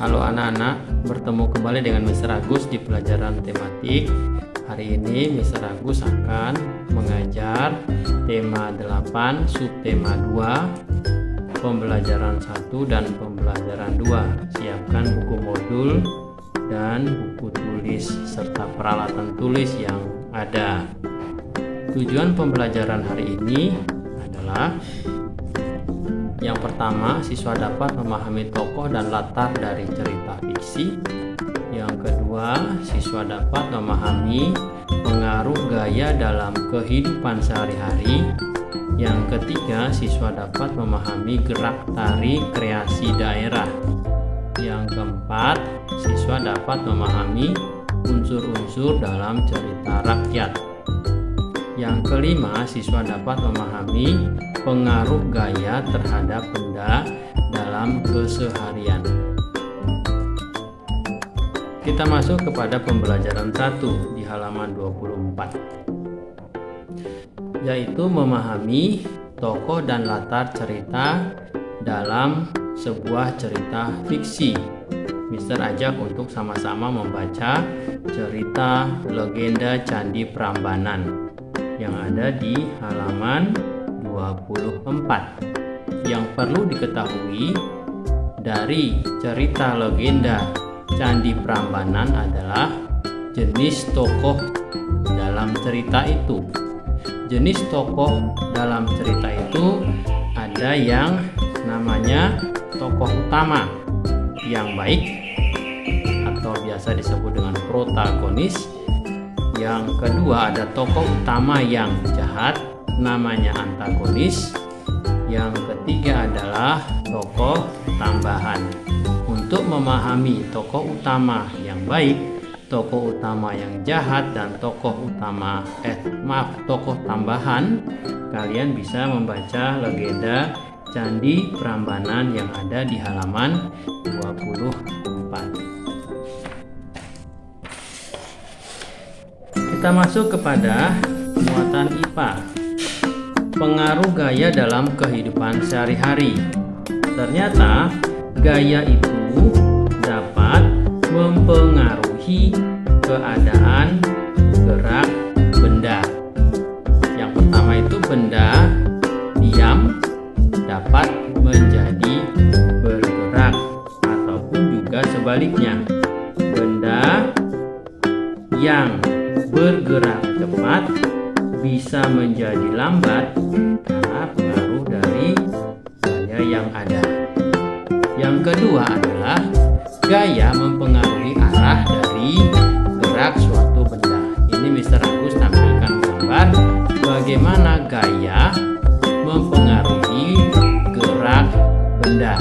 Halo anak-anak, bertemu kembali dengan Mr. Agus di pelajaran tematik. Hari ini Mr. Agus akan mengajar tema 8, subtema 2, pembelajaran 1 dan pembelajaran 2. Siapkan buku modul dan buku tulis serta peralatan tulis yang ada. Tujuan pembelajaran hari ini adalah: yang pertama, siswa dapat memahami tokoh dan latar dari cerita fiksi. Yang kedua, siswa dapat memahami pengaruh gaya dalam kehidupan sehari-hari. Yang ketiga, siswa dapat memahami gerak tari kreasi daerah. Yang keempat, siswa dapat memahami unsur-unsur dalam cerita rakyat. Yang kelima, siswa dapat memahami pengaruh gaya terhadap benda dalam keseharian. Kita masuk kepada pembelajaran 1 di halaman 24, yaitu memahami tokoh dan latar cerita dalam sebuah cerita fiksi. Mister ajak untuk sama-sama membaca cerita legenda Candi Prambanan yang ada di halaman 24. Yang perlu diketahui dari cerita legenda Candi Prambanan adalah jenis tokoh dalam cerita itu. Jenis tokoh dalam cerita itu ada yang namanya tokoh utama yang baik atau biasa disebut dengan protagonis. Yang kedua, ada tokoh utama yang jahat, namanya antagonis. Yang ketiga adalah tokoh tambahan. Untuk memahami tokoh utama yang baik, tokoh utama yang jahat, dan tokoh tambahan, kalian bisa membaca legenda Candi Prambanan yang ada di halaman 24. Kita masuk kepada muatan IPA. Pengaruh gaya dalam kehidupan sehari-hari. Ternyata gaya itu dapat mempengaruhi keadaan gerak benda. Yang pertama itu benda diam dapat menjadi bergerak, ataupun juga sebaliknya, benda yang bergerak cepat bisa menjadi lambat karena pengaruh dari gaya yang ada. Yang kedua adalah gaya mempengaruhi arah dari gerak suatu benda. Ini Mr. Agus tampilkan gambar bagaimana gaya mempengaruhi gerak benda.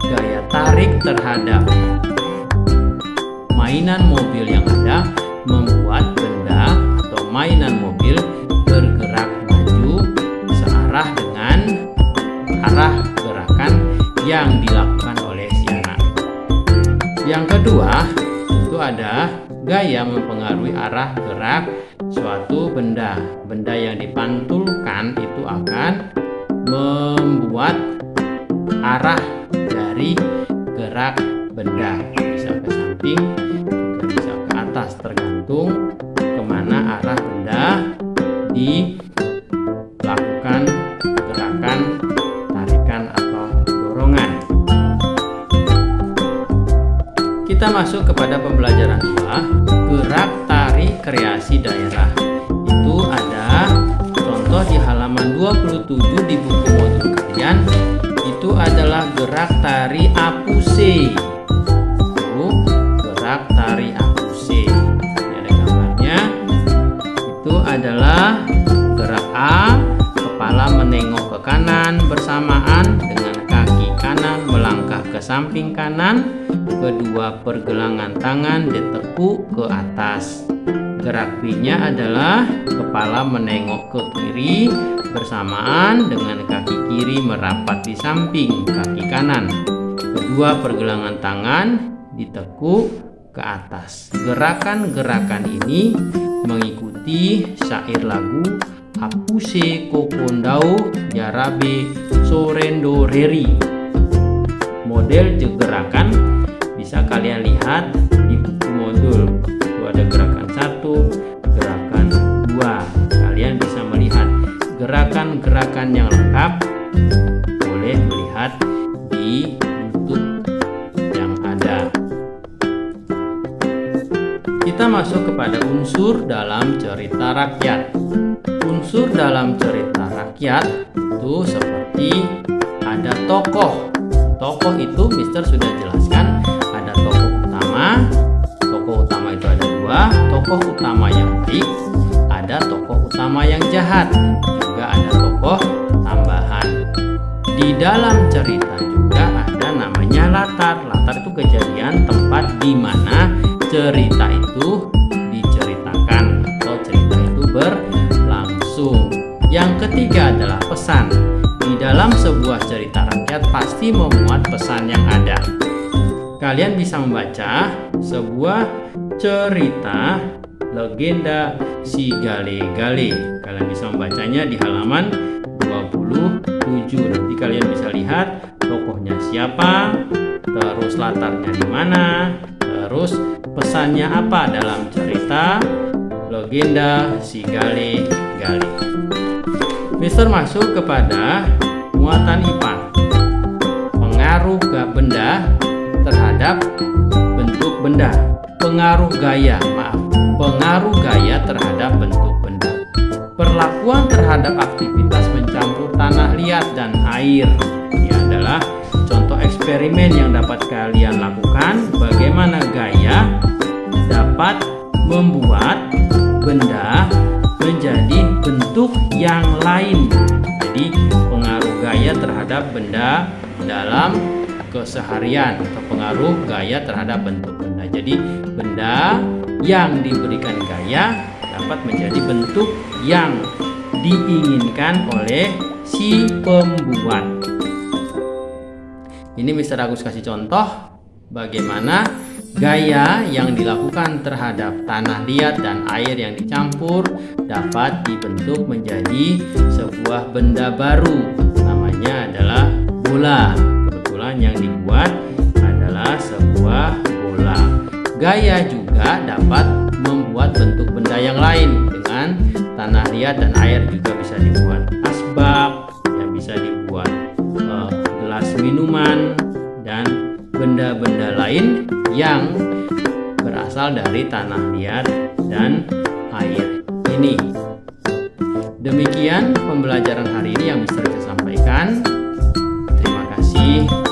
Gaya tarik terhadap mainan mobil yang ada membuat benda atau mainan mobil bergerak maju searah dengan arah gerakan yang dilakukan oleh si anak. Yang kedua, itu ada gaya mempengaruhi arah gerak suatu benda. Benda yang dipantulkan itu akan membuat arah dari gerak benda, bisa ke samping, bisa ke atas, tergantung kemana arah benda dilakukan gerakan tarikan atau dorongan. Kita masuk kepada pembelajaran 2, gerak tari kreasi daerah. Itu ada contoh di halaman 27 di buku modul kalian. Itu adalah gerak tari apuse. Gerak tari apuse. Ini ada gambarnya. Itu adalah gerak A, kepala menengok ke kanan bersamaan dengan kaki kanan melangkah ke samping kanan. Kedua pergelangan tangan ditekuk ke atas. Gerak B-nya adalah kepala menengok ke kiri bersamaan dengan kaki kiri merapat di samping kaki kanan. Kedua pergelangan tangan ditekuk ke atas. Gerakan-gerakan ini mengikuti syair lagu Apuse Kokondau Jarabe Sorendo Reri. Model gerakan bisa bisa kalian lihat di buku modul. Itu ada gerakan 1, gerakan 2. Kalian bisa melihat gerakan-gerakan yang lengkap, boleh melihat di YouTube yang ada. Kita masuk kepada unsur dalam cerita rakyat. Unsur dalam cerita rakyat itu seperti ada tokoh. Tokoh itu Mister sudah jelaskan, ada tokoh utama. Tokoh utama itu ada 2, tokoh utama yang baik, ada tokoh utama yang jahat, juga ada tokoh tambahan. Di dalam cerita juga ada namanya latar. Latar itu kejadian, tempat di mana cerita itu diceritakan atau cerita itu berlangsung. Yang ketiga adalah pesan. Di dalam sebuah cerita rakyat pasti memuat pesan yang ada. Kalian bisa membaca sebuah cerita legenda si Gale-Gale. Kalian bisa membacanya di halaman 27. Nanti kalian bisa lihat tokohnya siapa, terus latarnya di mana, terus pesannya apa dalam cerita legenda si Gale-Gale. Mister masuk kepada muatan IPA. Pengaruh benda terhadap bentuk benda. Pengaruh gaya terhadap bentuk benda. Perlakuan terhadap aktivitas mencampur tanah liat dan air. Ini adalah contoh eksperimen yang dapat kalian lakukan. Bagaimana gaya dapat membuat benda menjadi bentuk yang lain. Jadi pengaruh gaya terhadap benda dalam keseharian atau pengaruh gaya terhadap bentuk benda. Jadi benda yang diberikan gaya dapat menjadi bentuk yang diinginkan oleh si pembuat. Ini Mister Agus kasih contoh bagaimana gaya yang dilakukan terhadap tanah liat dan air yang dicampur dapat dibentuk menjadi sebuah benda baru. Namanya adalah bola. Kebetulan yang dibuat adalah sebuah bola. Gaya juga dapat membuat bentuk benda yang lain. Dengan tanah liat dan air juga bisa dibuat asbak, yang bisa dibuat gelas minuman, dan benda-benda lain yang berasal dari tanah liat dan air ini. Demikian pembelajaran hari ini yang bisa saya sampaikan. Terima kasih.